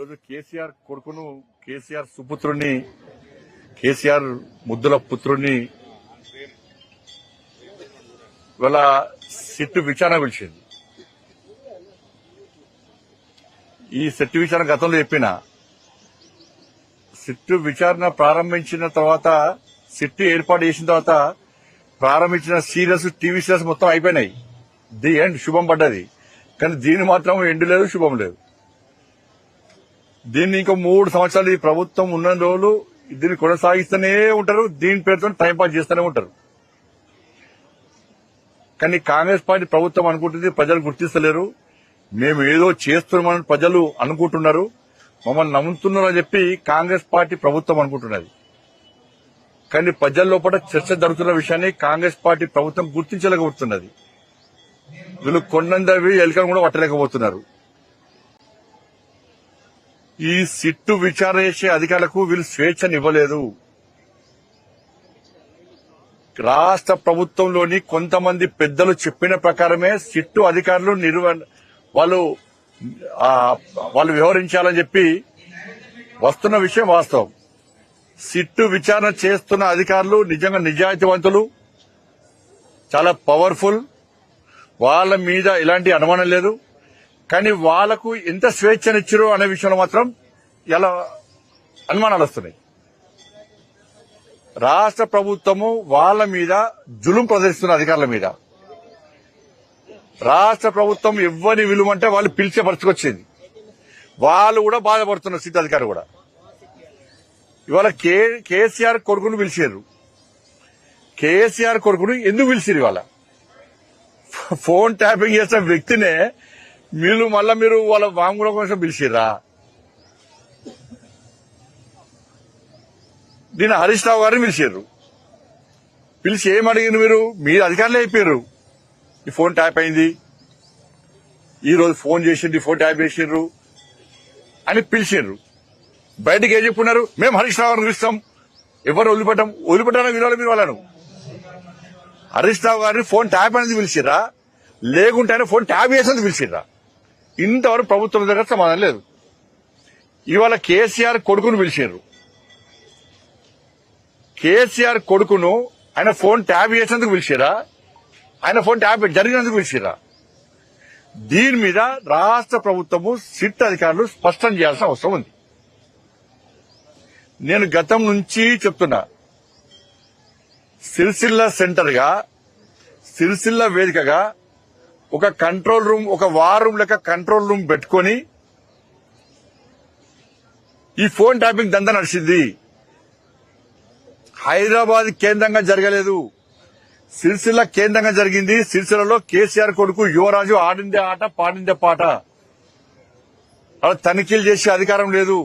ఈరోజు కేసీఆర్ కొడుకును, కేసీఆర్ సుపుత్రుని, కేసీఆర్ ముద్దుల పుత్రుని ఇవాళ సిట్టు విచారణ పిలిచింది. ఈ సిట్టు విచారణ గతంలో చెప్పిన సిట్టు విచారణ ప్రారంభించిన తర్వాత, సిట్టు ఏర్పాటు చేసిన తర్వాత ప్రారంభించిన సీరియస్, టీవీ సీరియస్ మొత్తం అయిపోయినాయి. ది ఎండ్, శుభం పడ్డది. కానీ దీన్ని మాత్రం ఎండ్ లేదు, శుభం లేదు. దీన్ని ఇంకో 3 సంవత్సరాలు ఈ ప్రభుత్వం ఉన్న రోజులు దీన్ని కొనసాగిస్తూనే ఉంటారు. దీని పేరుతో టైంపాస్ చేస్తూనే ఉంటారు. కానీ కాంగ్రెస్ పార్టీ ప్రభుత్వం అనుకుంటుంది ప్రజలు గుర్తిస్తలేరు, మేము ఏదో చేస్తున్నామని ప్రజలు అనుకుంటున్నారు, మమ్మల్ని నమ్ముతున్నారని చెప్పి కాంగ్రెస్ పార్టీ ప్రభుత్వం అనుకుంటున్నది. కానీ ప్రజల లోపల చర్చ జరుగుతున్న విషయాన్ని కాంగ్రెస్ పార్టీ ప్రభుత్వం గుర్తించలేకపోతున్నది. వీళ్ళు కొండందవి ఎలుకను కూడా పట్టలేకపోతున్నారు. ఈ సిట్టు విచారణ చేసే అధికారులకు వీళ్ళు స్వేచ్ఛనివ్వలేదు. రాష్ట్ర ప్రభుత్వంలోని కొంతమంది పెద్దలు చెప్పిన ప్రకారమే సిట్టు అధికారులు వాళ్ళు వ్యవహరించాలని చెప్పి వస్తున్న విషయం వాస్తవం. సిట్టు విచారణ చేస్తున్న అధికారులు నిజంగా నిజాయితీవంతులు, చాలా పవర్ఫుల్, వాళ్ళ మీద ఎలాంటి అనుమానం లేదు. కానీ వాళ్లకు ఎంత స్వేచ్ఛనిచ్చారో అనే విషయంలో మాత్రం ఎలా అనుమానాలు వస్తున్నాయి. రాష్ట్ర ప్రభుత్వము వాళ్ళ మీద జులుం ప్రదర్శిస్తున్న అధికారుల మీద. రాష్ట్ర ప్రభుత్వం ఎవ్వరిని విలువంటే వాళ్ళు పిలిచే పరిస్థితికొచ్చింది. వాళ్ళు కూడా బాధపడుతున్నారు. సిట్ అధికారులు కూడా ఇవాళ కేసీఆర్ కొడుకును పిలిచారు. కేసీఆర్ కొడుకును ఎందుకు పిలిచారు? ఇవాళ ఫోన్ ట్యాపింగ్ చేసిన వ్యక్తినే మీరు వాళ్ళ వాంగ్మూలం కోసం పిలిచిర్రా? దీన్ని హరీష్ రావు గారిని పిలిచారు. పిలిచి ఏమడిగిన మీరు అధికారులే అయిపోయారు. ఈ ఫోన్ ట్యాప్ అయింది, ఈ రోజు ఫోన్ చేసిండ్రు, ఫోన్ ట్యాప్ చేసిండ్రు అని పిలిచిండ్రు. బయటకు ఏం చెప్పుకున్నారు? మేము హరీష్ రావు గారిని పిలుస్తాం, ఎవరు వదిలిపెట్టాలని విలువలు మీరు వాళ్ళను. హరీష్ రావు గారిని ఫోన్ ట్యాప్ అనేది పిలిచిర్రా, లేకుంటే ఫోన్ ట్యాప్ చేసేందుకు పిలిచిర్రా? ఇంతవరకు ప్రభుత్వం దగ్గర సమాధానం లేదు. ఇవాళ కేసీఆర్ కొడుకును పిలిచారు. కేసీఆర్ కొడుకును ఆయన ఫోన్ ట్యాప్ చేసేందుకు పిలిచారా, ఆయన ఫోన్ ట్యాప్ జరిగినందుకు పిలిచారా? దీని మీద రాష్ట్ర ప్రభుత్వము, సిట్ అధికారులు స్పష్టం చేయాల్సిన అవసరం ఉంది. నేను గతం నుంచి చెప్తున్నా, సిరిసిల్ల సెంటర్ గా, సిరిసిల్ల వేదికగా ఒక కంట్రోల్ రూమ్, ఒక వార్ రూమ్ లెక్క కంట్రోల్ రూమ్ పెట్టుకుని ఈ ఫోన్ ట్యాపింగ్ దందా నడిచింది. హైదరాబాద్ కేంద్రంగా జరగలేదు, సిరిసిల్ల కేంద్రంగా జరిగింది. సిరిసిల్లలో కేసీఆర్ కొడుకు యువరాజు ఆడిందే ఆట, పాడిందే పాట. అలా తనిఖీలు చేసే అధికారం లేదు.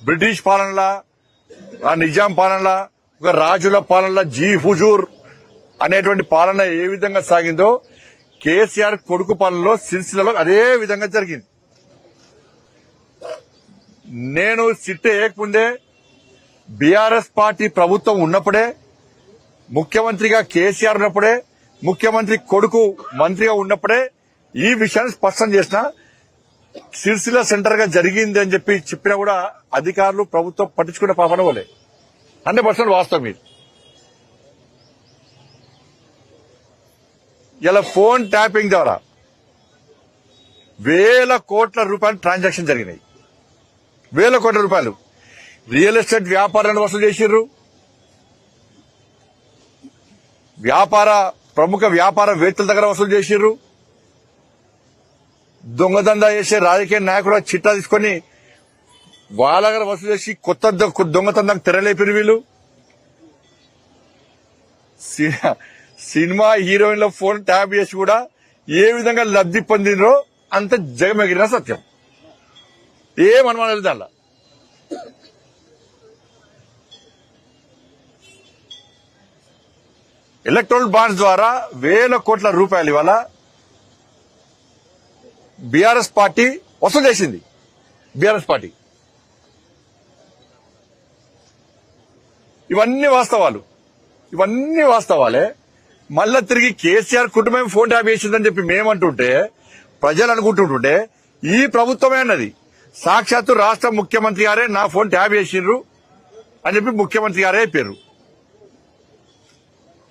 బ్రిటిష్ పాలనలా, ఆ నిజాం పాలనలా, ఒక రాజుల పాలనలా, జీ హుజూర్ అనేటువంటి పాలన ఏ విధంగా సాగిందో కేసీఆర్ కొడుకు పాలనలో సిరిసిల్లలో అదే విధంగా జరిగింది. నేను సిట్ వేయకముందే, బీఆర్ఎస్ పార్టీ ప్రభుత్వం ఉన్నప్పుడే, ముఖ్యమంత్రిగా కేసీఆర్ ఉన్నప్పుడే, ముఖ్యమంత్రి కొడుకు మంత్రిగా ఉన్నప్పుడే ఈ విషయాన్ని స్పష్టం చేసిన. సిరిసిల్ల సెంటర్ గా జరిగింది అని చెప్పినా కూడా అధికారులు, ప్రభుత్వం పట్టించుకునే పాపన పోలే. 100% వాస్తవం ఇది. ఇలా ఫోన్ ట్యాపింగ్ ద్వారా వేల కోట్ల రూపాయలు ట్రాన్సాక్షన్ జరిగినాయి. వేల కోట్ల రూపాయలు రియల్ ఎస్టేట్ వ్యాపారాన్ని వసూలు చేసిర్రు. ప్రముఖ వ్యాపారవేత్తల దగ్గర వసూలు చేసిర్రు. దొంగదందా చేసే రాజకీయ నాయకుడు చిట్టా తీసుకుని వాళ్ళ దగ్గర వసూలు చేసి కొత్త దొంగతందాకు తెరలేపిరు వీళ్ళు. సినిమా హీరోయిన్ల ఫోన్ ట్యాప్ చేసి కూడా ఏ విధంగా లబ్ధి పొందినరో అంత జగమెగిరిన సత్యం. ఏమనుమానం లేదు దానిలో. ఎలక్ట్రల్ బాండ్స్ ద్వారా వేల కోట్ల రూపాయలు ఇవాళ బీఆర్ఎస్ పార్టీ వసూలు చేసింది. బీఆర్ఎస్ పార్టీ ఇవన్నీ వాస్తవాలే. మళ్ళా తిరిగి కేసీఆర్ కుటుంబం ఫోన్ ట్యాప్ చేసిందని చెప్పి మేమంటుంటే, ప్రజలు అనుకుంటుంటే ఈ ప్రభుత్వమే అన్నది. సాక్షాత్తు రాష్ట్ర ముఖ్యమంత్రి గారే నా ఫోన్ ట్యాప్ చేసిండ్రు అని చెప్పి ముఖ్యమంత్రి గారే చెప్పారు.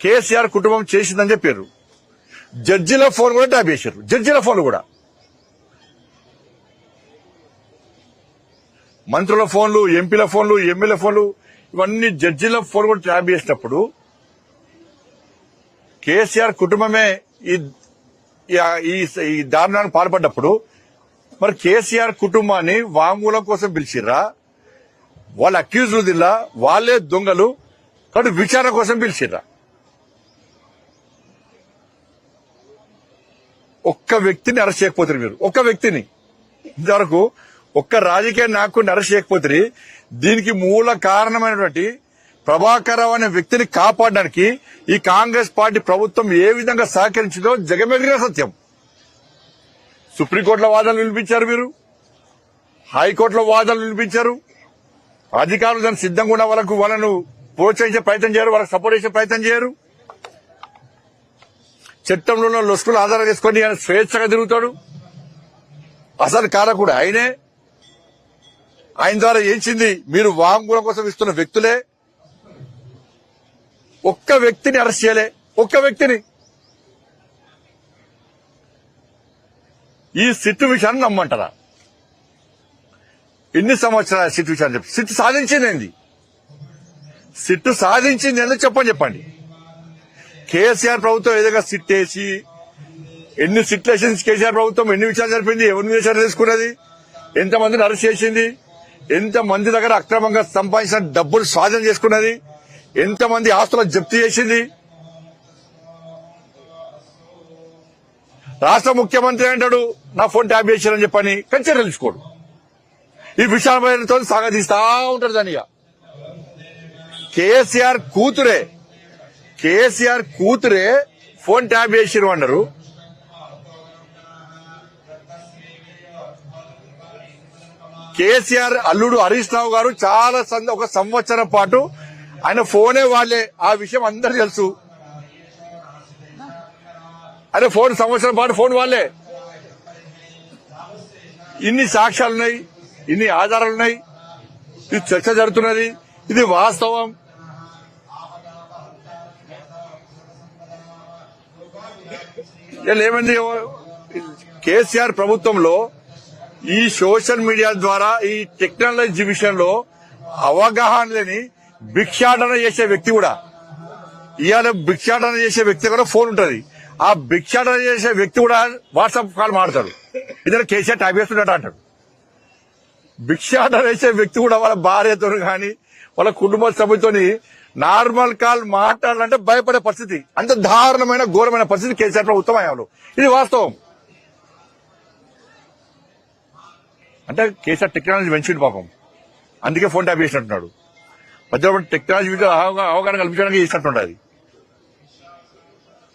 కేసీఆర్ కుటుంబం చేసిందని చెప్పారు. జడ్జిల ఫోన్ కూడా ట్యాప్ చేశారు. జడ్జిల ఫోన్ కూడా, మంత్రుల ఫోన్లు, ఎంపీల ఫోన్లు, ఎమ్మెల్యే ఫోన్లు, ఇవన్నీ జడ్జిల ఫోన్ కూడా ట్యాప్ చేసినప్పుడు కేసీఆర్ కుటుంబమే ఈ దారుణానికి పాల్పడ్డప్పుడు మరి కేసీఆర్ కుటుంబాన్ని వాంగ్మూలం కోసం పిలిచిర్రా? వాళ్ళ అక్యూజ్లు దిల్లా, వాళ్ళే దొంగలు కాబట్టి విచారణ కోసం పిలిచిర్రా? ఒక్క వ్యక్తిని అరెస్ట్ చేయకపోతారు మీరు. ఒక్క వ్యక్తిని ఇంతవరకు ఒక్క రాజకీయ నాయకుడిని అరెస్ట్ చేయకపోతే దీనికి మూల కారణమైనటువంటి ప్రభాకర్ రావు అనే వ్యక్తిని కాపాడడానికి ఈ కాంగ్రెస్ పార్టీ ప్రభుత్వం ఏ విధంగా సహకరించిందో జగమెగిన సత్యం. సుప్రీంకోర్టులో వాదనలు వినిపించారు మీరు, హైకోర్టులో వాదనలు వినిపించారు. అధికారులు దానికి సిద్ధంగా ఉన్న వాళ్ళను ప్రోత్సహించే ప్రయత్నం చేయరు, వాళ్ళకి సపోర్ట్ చేసే ప్రయత్నం చేయరు. చట్టంలో ఉన్న లొసుకులు ఆధారం చేసుకొని ఆయన స్వేచ్ఛగా తిరుగుతాడు. అసలు కారకుడు ఆయనే. ఆయన ద్వారా ఏంచింది మీరు వాంగ్మూలం కోసం ఇస్తున్న వ్యక్తులే. ఒక్క వ్యక్తిని అరెస్ట్ చేయలే, ఒక్క వ్యక్తిని. ఈ సిట్టు విషయాన్ని నమ్మంటారా? ఎన్ని సంవత్సరాలు సిట్టు విషయాన్ని చెప్పి సిట్టు సాధించింది సిట్టు సాధించింది ఎందుకు చెప్పండి. కేసీఆర్ ప్రభుత్వం ఏదైనా సిట్ వేసి ఎన్ని సిట్లు వేసింది కేసీఆర్ ప్రభుత్వం, ఎన్ని విషయాలు జరిపింది, ఎవరిని విషయాలు తెలుసుకున్నది, ఎంతమందిని అరెస్ట్ చేసింది, ఎంతమంది దగ్గర అక్రమంగా సంపాదించిన డబ్బులు స్వాధీనం చేసుకున్నది, ఎంతమంది ఆస్తులను జప్తు చేసింది. రాష్ట్ర ముఖ్యమంత్రి అంటాడు నా ఫోన్ ట్యాప్ చేశారని చెప్పని కంచె తెలుసుకోడు. ఈ విషయాలతో సాగదీస్తా ఉంటాడు. దానిగా కేసీఆర్ కూతురే ఫోన్ ట్యాప్ చేసిరు అన్నారు. కేసీఆర్ అల్లుడు హరీష్ రావు గారు చాలా ఒక సంవత్సరం పాటు ఆయన ఫోనే వాళ్లే. ఆ విషయం అందరికీ తెలుసు. ఆయన ఫోన్ సంవత్సరం పాటు ఫోన్ వాళ్లే. ఇన్ని సాక్ష్యాలున్నాయి, ఇన్ని ఆధారాలున్నాయి. ఇది చర్చ జరుగుతున్నది, ఇది వాస్తవం. ఏమైంది? కేసీఆర్ ప్రభుత్వంలో ఈ సోషల్ మీడియా ద్వారా ఈ టెక్నాలజీ విషయంలో అవగాహన లేని భిక్షాటన చేసే వ్యక్తి కూడా, ఇవాళ భిక్షాటన చేసే వ్యక్తి కూడా ఫోన్ ఉంటది. ఆ భిక్షాటన చేసే వ్యక్తి కూడా వాట్సాప్ కాల్ మాడతాడు. ఇద్దరు కేసీఆర్ టైప్ చేస్తున్నాడు అంటాడు. భిక్షాటన చేసే వ్యక్తి కూడా వాళ్ళ భార్యతో గాని వాళ్ళ కుటుంబ సభ్యులతో నార్మల్ కాల్ మాట్లాడాలంటే భయపడే పరిస్థితి. అంత దారుణమైన ఘోరమైన పరిస్థితి కేసీఆర్ ప్రభుత్వం అయ్యారు. ఇది వాస్తవం. అంటే కేసీఆర్ టెక్నాలజీ పెంచిండు పాపం, అందుకే ఫోన్ ట్యాప్ చేసినట్టున్నాడు. మధ్యలో టెక్నాలజీ మీద అవగాహన కల్పించడానికి చేసినట్టుండదు.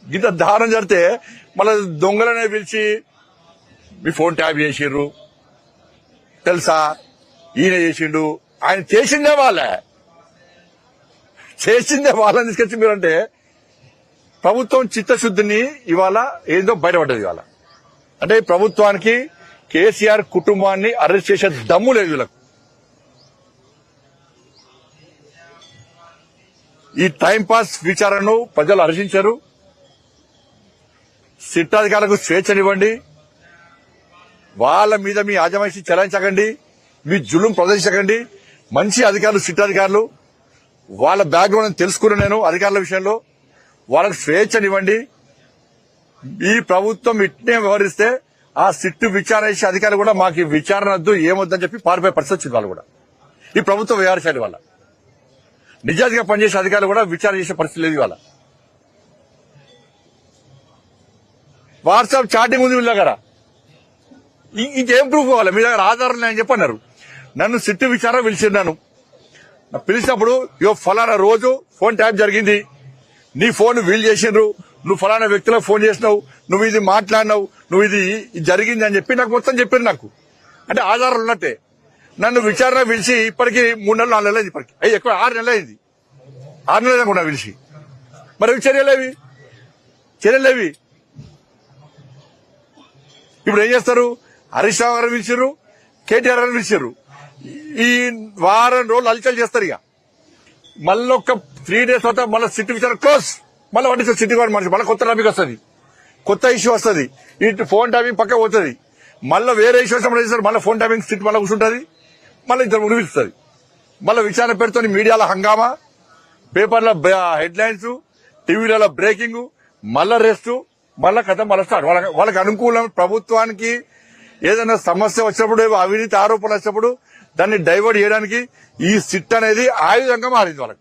ఇంత దారుణం జరిగితే మళ్ళీ దొంగలనే పిలిచి మీ ఫోన్ ట్యాప్ చేసిర్రు తెలుసా, ఈయన చేసిండు, ఆయన చేసిందే వాళ్ళని తీసుకొచ్చి మీరంటే ప్రభుత్వం చిత్తశుద్ధిని ఇవాళ ఏందో బయటపడ్డది. ఇవాళ అంటే ప్రభుత్వానికి కేసీఆర్ కుటుంబాన్ని అరెస్ట్ చేసే దమ్ము లేదు వీళ్ళకు. ఈ టైంపాస్ విచారణను ప్రజలు హర్షించారు. సిట్ అధికారులకు స్వేచ్ఛనివ్వండి, వాళ్ళ మీద మీ ఆజమాయిషీ చెలాయించకండి, మీ జులుం ప్రదర్శించకండి. మంచి అధికారులు, సిట్ అధికారులు, వాళ్ళ బ్యాక్గ్రౌండ్ తెలుసుకున్నా నేను అధికారుల విషయంలో. వాళ్ళకు స్వేచ్ఛనివ్వండి. ఈ ప్రభుత్వం ఇట్నే వ్యవహరిస్తే ఆ సిట్టు విచారణ చేసే అధికారులు కూడా మాకు విచారణ వద్దు, ఏమొద్దని చెప్పి పారిపోయే పరిస్థితి వచ్చింది. వాళ్ళు కూడా ఈ ప్రభుత్వం వ్యవహరించాలి. వాళ్ళ నిజాయితీగా పనిచేసే అధికారులు కూడా విచారణ చేసే పరిస్థితి లేదు. వాళ్ళ వాట్సాప్ చాటింగ్ ఉంది వీళ్ళ దగ్గర. ఇంకేం ప్రూఫ్ కావాలి? మీ దగ్గర ఆధారాలు అని చెప్పన్నారు. నన్ను సిట్టు విచారణ పిలిచిన్నాను. పిలిచినప్పుడు ఫలానా రోజు ఫోన్ ట్యాప్ జరిగింది, నీ ఫోన్ వీల్ చేసిండ్రు, నువ్వు ఫలానా వ్యక్తులకు ఫోన్ చేసినావు, నువ్వు ఇది మాట్లాడినావు, నువ్వు ఇది జరిగింది అని చెప్పి నాకు మొత్తం చెప్పారు. నాకు అంటే ఆధారాలు ఉన్నట్టే. నన్ను విచారణ పిలిచి ఇప్పటికి 3 నెలలు 4 నెలలు అయింది. ఇప్పటికి ఎక్కువ 6 నెలలు అయింది. 6 నెలలు కూడా పిలిచి మరి చర్యలేవి? ఇప్పుడు ఏం చేస్తారు? హరీష్ రావు గారు పిలిచిర్రు, కేటీఆర్ అని పిలిచారు. ఈ వారం రోజులు హల్చల్ చేస్తారు. ఇక మళ్ళీ ఒక 3 days తర్వాత మళ్ళీ సిట్ విచారణ క్లోజ్. మళ్ళీ వాటి సిటీ గవర్నమెంట్ మనిషి మళ్ళీ కొత్త టాపిక్ వస్తుంది, కొత్త ఇష్యూ వస్తుంది. ఇటు ఫోన్ ట్యాపింగ్ పక్క పోతుంది. మళ్ళీ వేరే ఇష్యూ చేస్తారు. మళ్ళీ ఫోన్ ట్యాపింగ్ సిట్ మళ్ళీ కూర్చుంటుంది. మళ్ళీ ఇద్దరు ముగిస్తుంది. మళ్ళీ విచారణ పేరుతో మీడియాలో హంగామా, పేపర్ల హెడ్లైన్స్, టీవీలలో బ్రేకింగ్, మళ్ళా రెస్ట్, మళ్ళా కథ మళ్ళీ స్టార్ట్. వాళ్ళకి అనుకూలం. ప్రభుత్వానికి ఏదైనా సమస్య వచ్చినప్పుడు, అవినీతి ఆరోపణలు వచ్చినప్పుడు దాన్ని డైవర్ట్ చేయడానికి ఈ సిట్ అనేది ఆయుధంగా మారింది. వాళ్ళకి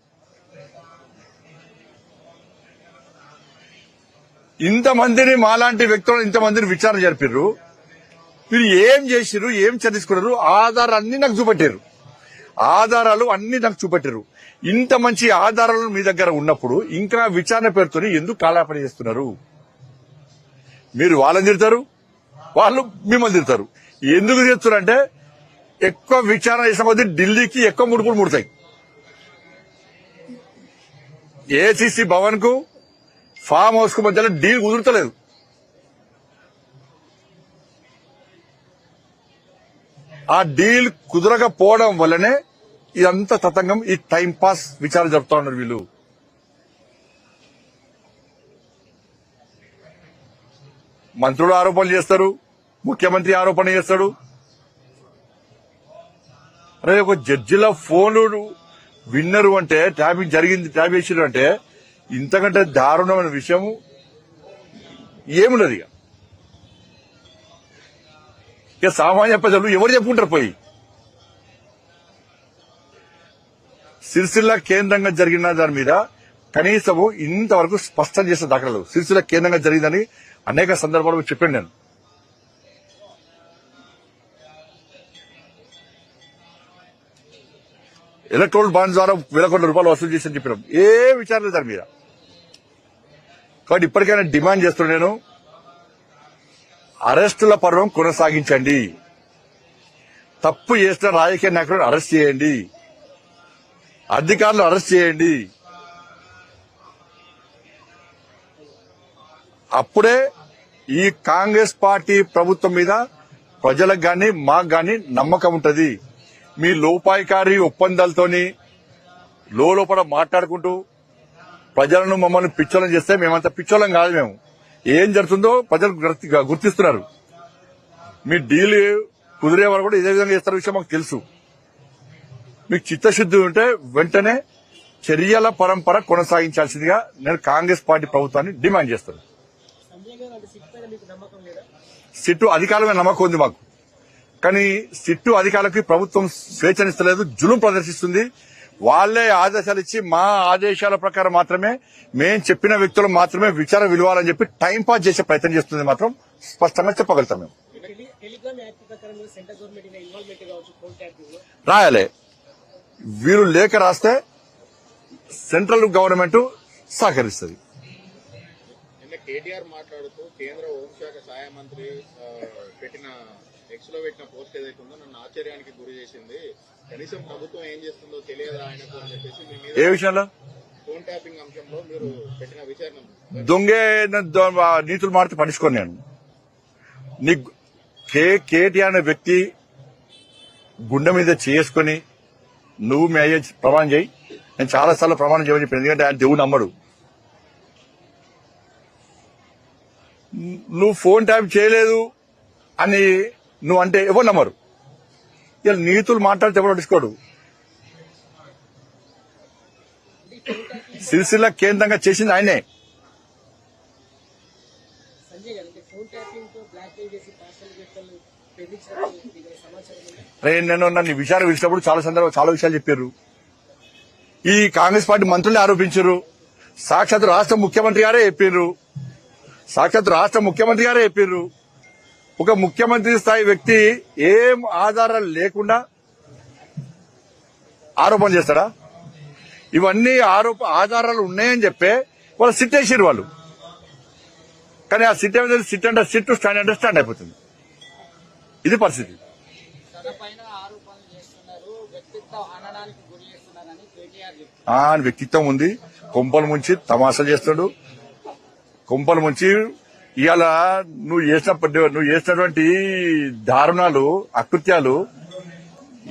ఇంతమందిని, మాలాంటి వ్యక్తులను ఇంతమందిని విచారణ జరిపారు. మీరు ఏం చేసిర్రు, ఏం చర్చించుకున్నారు, ఆధారాలన్నీ నాకు చూపెట్టారు. ఆధారాలు అన్ని నాకు చూపెట్టారు. ఇంత మంచి ఆధారాలు మీ దగ్గర ఉన్నప్పుడు ఇంకా విచారణ పేరుతో ఎందుకు కాలాపన చేస్తున్నారు? మీరు వాళ్ళని తిడతారు, వాళ్ళు మిమ్మల్ని తిడతారు. ఎందుకు తిడుతారంటే ఎక్కువ విచారణ చేసిన కొద్దీ ఢిల్లీకి ఎక్కువ ముడుపులు ముడతాయి. ఏసీసీ భవన్ కు ఫామ్ హౌస్ కు మధ్యలో డీల్ కుదురుతలేదు. ఆ డీల్ కుదరకపోవడం వల్లనే ఇదంతా తతంగం, ఈ టైం పాస్ విచారణ జరుపుతా ఉన్నారు వీళ్ళు. మంత్రులు ఆరోపణలు చేస్తారు, ముఖ్యమంత్రి ఆరోపణ చేస్తాడు. అరే ఒక జడ్జిల ఫోన్లు విన్నరు అంటే ట్యాపింగ్ జరిగింది, ట్యాప్ చేసిరు అంటే ఇంతకంటే దారుణమైన విషయం ఏమున్నది? ఇక సామాన్య ప్రజలు ఎవరు చెప్పుకుంటారు? పోయి సిరిసిల్ల కేంద్రంగా జరిగిన దాని మీద కనీసము ఇంతవరకు స్పష్టం చేసిన దాఖలాలు. సిరిసిల్ల కేంద్రంగా జరిగిందని అనేక సందర్భాల్లో చెప్పాను నేను. ఎలక్ట్రోల్ బాండ్ ద్వారా ₹1,000 కోట్ల వసూలు చేసి చెప్పినాం. ఏ విచారణ దాని మీద. కాబట్టి ఇప్పటికైనా డిమాండ్ చేస్తున్నాను నేను, అరెస్టుల పర్వం కొనసాగించండి. తప్పు చేసిన రాజకీయ నాయకులను అరెస్ట్ చేయండి, అధికారులు అరెస్ట్ చేయండి. అప్పుడే ఈ కాంగ్రెస్ పార్టీ ప్రభుత్వం మీద ప్రజలకు గాని మాకు గాని నమ్మకం ఉంటది. మీ లోపాయికారి ఒప్పందాలతోని లోపల మాట్లాడుకుంటూ ప్రజలను మమ్మల్ని పిచ్చోళం చేస్తే మేమంతా పిచ్చోళం కాదు. మేము ఏం జరుగుతుందో ప్రజలు గుర్తిస్తున్నారు. మీ డీల్ కుదిరే వారు కూడా ఇదే విధంగా చేస్తున్న విషయం మాకు తెలుసు. మీకు చిత్తశుద్ది ఉంటే వెంటనే చర్యల పరంపర కొనసాగించాల్సిందిగా నేను కాంగ్రెస్ పార్టీ ప్రభుత్వాన్ని డిమాండ్ చేస్తాను. సిట్టు అధికారుల నమ్మకం ఉంది మాకు, కానీ సిట్టు అధికారులకి ప్రభుత్వం స్వేచ్ఛనిస్తలేదు, జులుం ప్రదర్శిస్తుంది. వాళ్లే ఆదేశాలు ఇచ్చి మా ఆదేశాల ప్రకారం మాత్రమే, మేం చెప్పిన వ్యక్తులు మాత్రమే విచారణ విలువాలని చెప్పి టైం పాస్ చేసే ప్రయత్నం చేస్తుంది. మాత్రం స్పష్టంగా చెప్పగలుగుతాం. మేము రాయాలి, వీరు లేఖ రాస్తే సెంట్రల్ గవర్నమెంట్ సహకరిస్తుంది. కేటీఆర్ మాట్లాడుతూ కేంద్ర హోంశాఖ సహాయ మంత్రి పెట్టిన ఎక్స్ లో పెట్టిన పోస్ట్ ఏదైతే ఉందో నన్ను ఆశ్చర్యానికి గురి చేసింది. కనీసం ప్రభుత్వం ఏం చేస్తుందో తెలియదా ఆయనకు అని చెప్పేసి మీ మీద ఏ విషయంలో ఫోన్ ట్యాపింగ్ అంశంలో మీరు పెట్టిన విచారణ దొంగే నీతులు మాడితే పట్టించుకోను నేను. నీ కేటీఆర్ అనే వ్యక్తి గుండె మీద చేసుకుని నువ్వు మీ అయ్యే ప్రమాణం చేయి. నేను చాలా సార్లు ప్రమాణం చేయమని చెప్పాను, ఎందుకంటే ఆయన దేవుడు నమ్మడు. నువ్వు ఫోన్ ట్యాప్ చేయలేదు అని నువ్వు అంటే ఎవరు నమ్మరు. ఇలా నీతులు మాట్లాడితే ఎవరు పట్టించుకోడు. సిరిసిల్ల కేంద్రంగా చేసింది ఆయనే. నేను నన్ను విచారణ పిలిచినప్పుడు చాలా విషయాలు చెప్పారు. ఈ కాంగ్రెస్ పార్టీ మంత్రులే ఆరోపించారు. సాక్షాత్ రాష్ట్ర ముఖ్యమంత్రి గారే చెప్పారు. ఒక ముఖ్యమంత్రి స్థాయి వ్యక్తి ఏం ఆధారాలు లేకుండా ఆరోపణ చేస్తాడా? ఇవన్నీ ఆధారాలు ఉన్నాయని చెప్పే వాళ్ళు సిట్ వేసారు వాళ్ళు. కానీ ఆ సిట్ ఏమైంది, సిట్ అంటే సిట్, స్టాండ్ అంటే స్టాండ్ అయిపోతుంది. ఇది పరిస్థితి. వ్యక్తిత్వం ఉంది. కొంపలు ముంచి తమాషా చేస్తాడు, కొంపలు ముంచి ఇవాళ నువ్వు చేసినటువంటి దారుణాలు అకృత్యాలు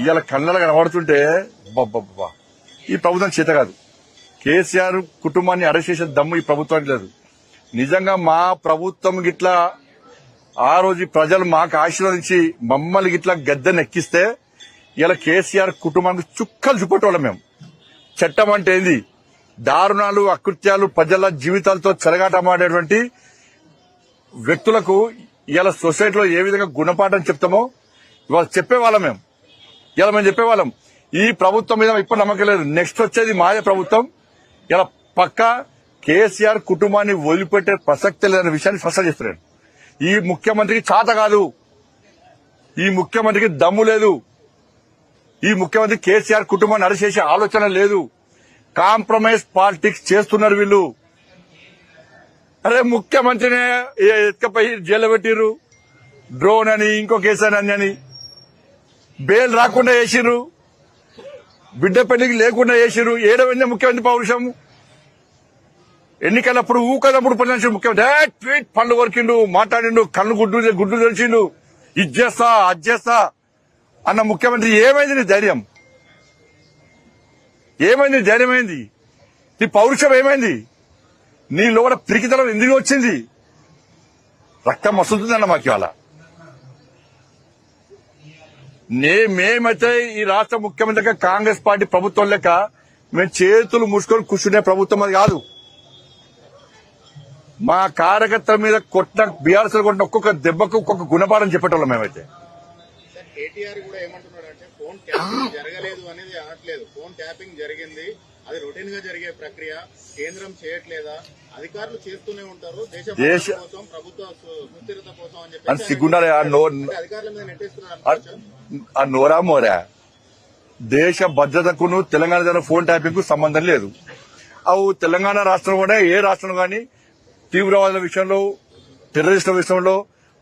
ఇవాళ కళ్ళలో కనబడుతుంటే బాబా ఈ ప్రభుత్వం చేత కాదు. కేసీఆర్ కుటుంబాన్ని అరెస్ట్ చేసే దమ్ము ఈ ప్రభుత్వానికి లేదు. నిజంగా మా ప్రభుత్వం గిట్లా ఆ రోజు ప్రజలు మాకు ఆశీర్వదించి మమ్మల్ని గిట్లా గద్దెనెక్కిస్తే ఇలా కేసీఆర్ కుటుంబానికి చుక్కలు చూపెట్టేవాళ్ళం మేము. చట్టం అంటే ఏంది, దారుణాలు అకృత్యాలు ప్రజల జీవితాలతో చెలగాటమాడేటువంటి వ్యక్తులకు ఇలా సొసైటీలో ఏ విధంగా గుణపాఠం చెప్తామో ఇవాళ చెప్పేవాళ్ళం మేము. ఇలా మేము చెప్పేవాళ్ళం. ఈ ప్రభుత్వం మీద ఇప్పుడు నమ్మకం లేదు. నెక్స్ట్ వచ్చేది మాదే ప్రభుత్వం. ఇలా పక్కా కేసీఆర్ కుటుంబాన్ని వదిలిపెట్టే ప్రసక్తి లేదనే విషయాన్ని స్పష్టం చేస్తున్నాడు. ఈ ముఖ్యమంత్రికి చాత కాదు, ఈ ముఖ్యమంత్రికి దమ్ము లేదు, ఈ ముఖ్యమంత్రి కేసీఆర్ కుటుంబాన్ని అరెస్ట్ చేసే ఆలోచన లేదు. కాంప్రమైజ్ పాలిటిక్స్ చేస్తున్నారు వీళ్ళు. అరే ముఖ్యమంత్రినే ఎత్తుకపోయి జైల్లో పెట్టిర్రు, డ్రోన్ అని ఇంకో కేసు అని బెయిల్ రాకుండా చేసిర్రు, బిడ్డ పెళ్లికి లేకుండా చేసిర్రు. ఏడవైందే ముఖ్యమంత్రి పౌరుషం. ఎన్నికలప్పుడు ఊకదప్పుడు పనిచేసిన ముఖ్యమంత్రి ట్వీట్ పండ్లు కొరికిండు, మాట్లాడిండు, కళ్ళు గుడ్డు తెరిచిండు, ఇది చేస్తా అది చేస్తా అన్న ముఖ్యమంత్రి. ఏమైంది నీ ధైర్యం? ఏమైంది నీ ధైర్యం? ఏంది నీ పౌరుషం? ఏమైంది నీ లోపల పిరికితనం? ఎందుకు వచ్చింది? రక్తం వస్తుందన్న మాకు ఇవాళ. మేమైతే ఈ రాష్ట్ర ముఖ్యమంత్రిగా కాంగ్రెస్ పార్టీ ప్రభుత్వం లెక్క మేము చేతులు మూసుకొని కూర్చునే ప్రభుత్వం అది కాదు. మా కార్యకర్తల మీద కొట్టిన బీఆర్ఎస్ కొట్టిన ఒక్కొక్క దెబ్బకు ఒక్కొక్క గుణపాఠం చెప్పేటోళ్ళం మేమైతే. కేటీఆర్ కూడా ఏమంటున్నాడంటే ఫోన్ ట్యాపింగ్ జరగలేదు అనేది అనట్లేదు. ఫోన్ ట్యాపింగ్ జరిగింది, అది రొటీన్ గా జరిగే ప్రక్రియ. కేంద్రం చేయట్లేదా? అధికారులు చేస్తూనే ఉంటారు దేశ కోసం, ప్రభుత్వ సుస్థిరత కోసం అని చెప్పి సిగ్గుండాలి. అధికారుల మీద నెట్టేస్తున్నారు. ఆ నోరా మోరా దేశ భద్రతకును తెలంగాణ ఫోన్ ట్యాపింగ్ కు సంబంధం లేదు. అవు తెలంగాణ రాష్ట్రం కూడా ఏ రాష్ట్రం గానీ తీవ్రవాదుల విషయంలో, టెర్రరిస్టుల విషయంలో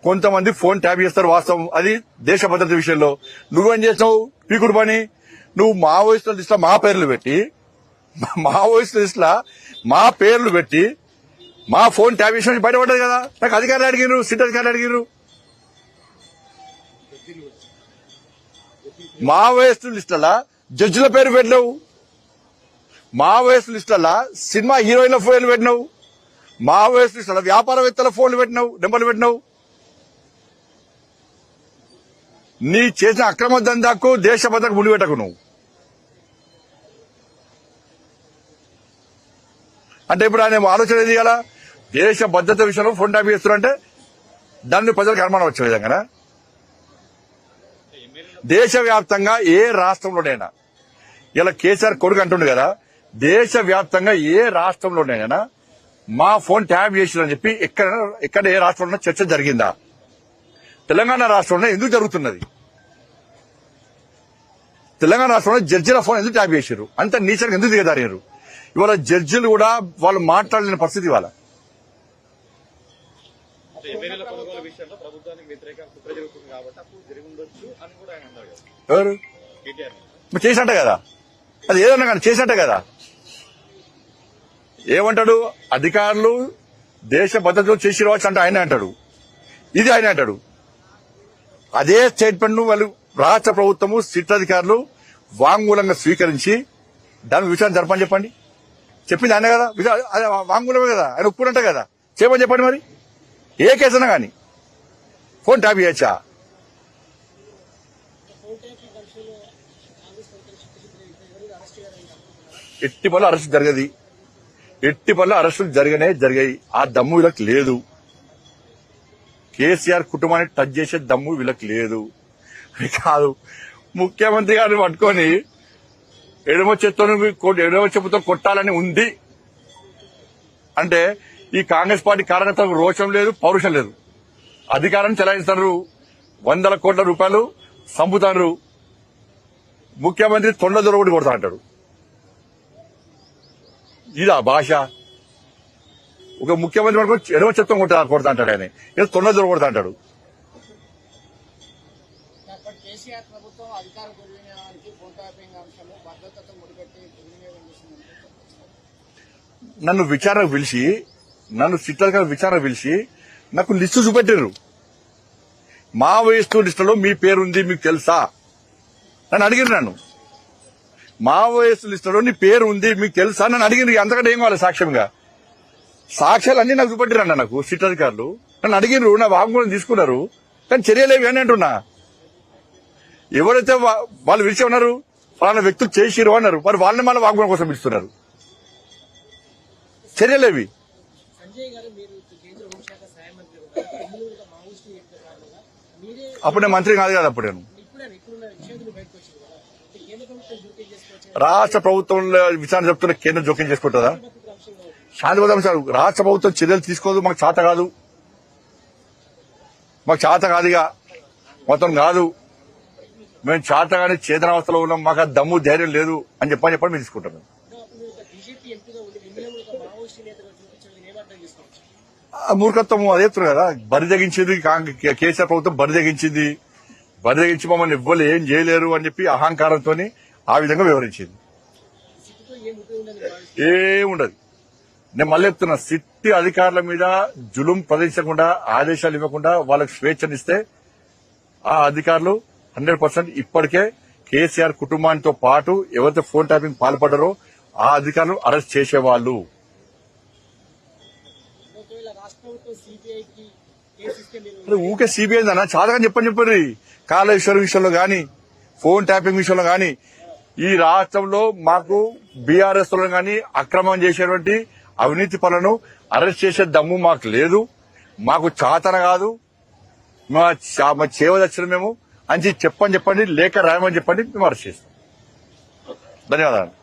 కొంతమంది ఫోన్ ట్యాప్ చేస్తారు, వాస్తవం. అది దేశ భద్రత విషయంలో. నువ్వేం చేస్తావు పీకుడు పని? నువ్వు మావోయిస్టుల లిస్ట్ మా పేర్లు పెట్టి, మావోయిస్టుల లిస్ట్ మా పేర్లు పెట్టి మా ఫోన్ ట్యాప్ చేసిన బయటపడ్డది కదా. నాకు అధికారులు అడిగినారు, సిట్ అధికారులు అడిగినారు. మావోయిస్టు లిస్టుల జడ్జిల పేరు పెట్టినావు, మావోయిస్టు లిస్టుల సినిమా హీరోయిన్ల పేర్లు పెట్టినావు, మావోయిస్టు లిస్టుల వ్యాపారవేత్తల ఫోన్లు పెట్టినావు, నెంబర్లు పెట్టినావు. నీ చేసిన అక్రమ దందాకు దేశ భద్రతకు ముడిపెట్టకు నువ్వు. అంటే ఇప్పుడు ఆయన ఆలోచన ఏది కదా, దేశ భద్రత విషయంలో ఫోన్ ట్యాప్ చేస్తున్నారంటే దాన్ని ప్రజలకు అనుమానం వచ్చే విధంగా దేశవ్యాప్తంగా ఏ రాష్ట్రంలోనైనా, ఇలా కేసీఆర్ కొడుకు అంటుండే కదా, దేశవ్యాప్తంగా ఏ రాష్ట్రంలోనైనా మా ఫోన్ ట్యాప్ చేసిందని చెప్పి ఎక్కడ ఏ రాష్ట్రంలో చర్చ జరిగిందా? తెలంగాణ రాష్ట్రంలో ఎందుకు జరుగుతున్నది? తెలంగాణ రాష్ట్రంలో జడ్జిల ఫోన్ ఎందుకు ట్యాప్ చేశారు? అంత నీచంగా ఎందుకు దిగదారారు? ఇవాళ జడ్జిలు కూడా వాళ్ళు మాట్లాడలేని పరిస్థితి ఇవాళ. ఎవరు చేసినట్టే కదా, అది ఏదన్నా కానీ చేసినట్టే కదా. ఏమంటాడు? అధికారులు దేశ భద్రతలో చేసి రావచ్చు అంటే ఆయన అంటాడు, ఇది ఆయన అంటాడు. అదే స్టేట్మెంట్ ను వాళ్ళు రాష్ట్ర ప్రభుత్వము సిట్ అధికారులు వాంగ్మూలంగా స్వీకరించి దాని విషయాన్ని జరపని చెప్పండి. చెప్పింది ఆయన కదా, వాంగ్మూలమే కదా, ఆయన ఒప్పుకుంటే కదా, చేయమని చెప్పండి. మరి ఏ కేసైనా కానీ ఫోన్ ట్యాప్ చేయొచ్చా? ఎట్టి పనులు అరెస్ట్ జరగది, ఎట్టి పనులు అరెస్టులు జరిగాయి. ఆ దమ్ము వీళ్ళకి లేదు. కేసీఆర్ కుటుంబాన్ని టచ్ చేసే దమ్ము వీళ్ళకి లేదు. కాదు, ముఖ్యమంత్రి గారిని పట్టుకొని ఎడమ చెప్పుతో కొట్టాలని ఉంది అంటే ఈ కాంగ్రెస్ పార్టీ కార్యకర్తలకు రోషం లేదు, పౌరుషం లేదు. అధికారాన్ని చెలాయిస్తారు, 100 కోట్ల రూపాయలు సంపుతారు. ముఖ్యమంత్రి తొండ దొరకటి కొడతా అంటాడు. ఇదా భాష? ఒక ముఖ్యమంత్రి పట్టుకొని ఎడమ చెప్తాం కొడతా అంటాడు ఆయన, ఏదో తొండ దొరకడతా అంటాడు. నన్ను విచారణ పిలిచి, నన్ను సిట్టర్ విచారణ పిలిచి నాకు లిస్టు చూపెట్టారు. మావోయిస్టు లిస్టులో మీ పేరు ఉంది, మీకు తెలుసా? నన్ను అడిగిరు. నన్ను మావోయిస్టు లిస్టులో నీ పేరు ఉంది, మీకు తెలుసా? నన్ను అడిగిరు. అంతకంటే ఏం కావాలి సాక్ష్యంగా? సాక్ష్యాలు అన్ని నాకు చూపెట్టిరన్న. నాకు సిట్ అధికారులు నన్ను అడిగిరు, నా వాగ్మూలం తీసుకున్నారు, కానీ చర్యలేవి అని అంటున్నా. ఎవరైతే వాళ్ళు విడిచి ఉన్నారు, వాళ్ళ వ్యక్తులు చేసిరు అన్నారు, మరి వాళ్ళని మళ్ళీ వాగ్మూలం కోసం పిలుస్తున్నారు. చర్యలేవి. సంజయ్ గారు, మీరు కేంద్ర హోంశాఖ సహాయ మంత్రి ఉన్నారు. బెంగళూరులో మావోయిస్టు వ్యక్తుల కారణంగా మీరే అప్పుడు నేను మంత్రి కాదు కదా. అప్పుడు నేను ఇప్పుడున్న విషయాన్ని బయటకు వచ్చింది కదా, కేంద్ర ప్రభుత్వం జోక్యం చేసుకోవచ్చు. రాష్ట్ర ప్రభుత్వంలో విచారణ చెప్తున్న కేంద్రం జోక్యం చేసుకుంటుందా? అంశంగా శాంతిభద్ర అంశాలు రాష్ట్ర ప్రభుత్వం చర్యలు తీసుకోదు. మాకు చేత కాదు, మాకు చేత కాదుగా, మొత్తం కాదు. మేము చేతగానే చేతనావస్థలో ఉన్నాం, మాకు ఆ దమ్ము ధైర్యం లేదు అని చెప్పని మేము తీసుకుంటాం. బీజేపీ ఎంపీగా ఉండి మిమ్మల్ని ఒక మావోయిస్టు నేతగా చూపించడం ఏమర్థం చేసుకోవచ్చు? ఆ మూర్ఖత్వం అదే చెప్తున్నారు కదా. బరి తెగించింది కేసీఆర్ ప్రభుత్వం, బరి తెగించింది. బరి తెగించి మమ్మల్ని ఎవ్వరు ఏం చేయలేరు అని చెప్పి అహంకారంతో ఆ విధంగా వివరించింది. సిట్టుతో ఏం ఉపయోగం ఉందని భావిస్తారు? ఏముండదు. నేను మళ్ళీ చెప్తున్నా, సిట్టి అధికారుల మీద జులుం ప్రదర్శించకుండా, ఆదేశాలు ఇవ్వకుండా వాళ్ళకి స్వేచ్ఛనిస్తే ఆ అధికారులు 100% ఇప్పటికే కేసీఆర్ కుటుంబానితో పాటు ఎవరైతే ఫోన్ ట్యాపింగ్ పాల్పడ్డారో ఆ అధికారులు అరెస్ట్ చేసేవాళ్ళు. ఒకవేళ రాష్ట్ర ప్రభుత్వం సిబిఐకి కేసు ఇస్తే మీరు ఊకే సిబిఐ అన్న చాలాగా చెప్పండి. కాళేశ్వరం విషయంలో గాని, ఫోన్ ట్యాపింగ్ విషయంలో గాని, ఈ రాష్ట్రంలో మాకు బీఆర్ఎస్ లో గాని అక్రమం చేసేటువంటి అవినీతి పనులను అరెస్ట్ చేసే దమ్ము మాకు లేదు, మాకు చాతన కాదు, మా చేవదచ్చిన మేము అని చెప్పండి, లేఖ రాయమని చెప్పండి, మేము అరెస్ట్ చేస్తాం. ధన్యవాదాలు.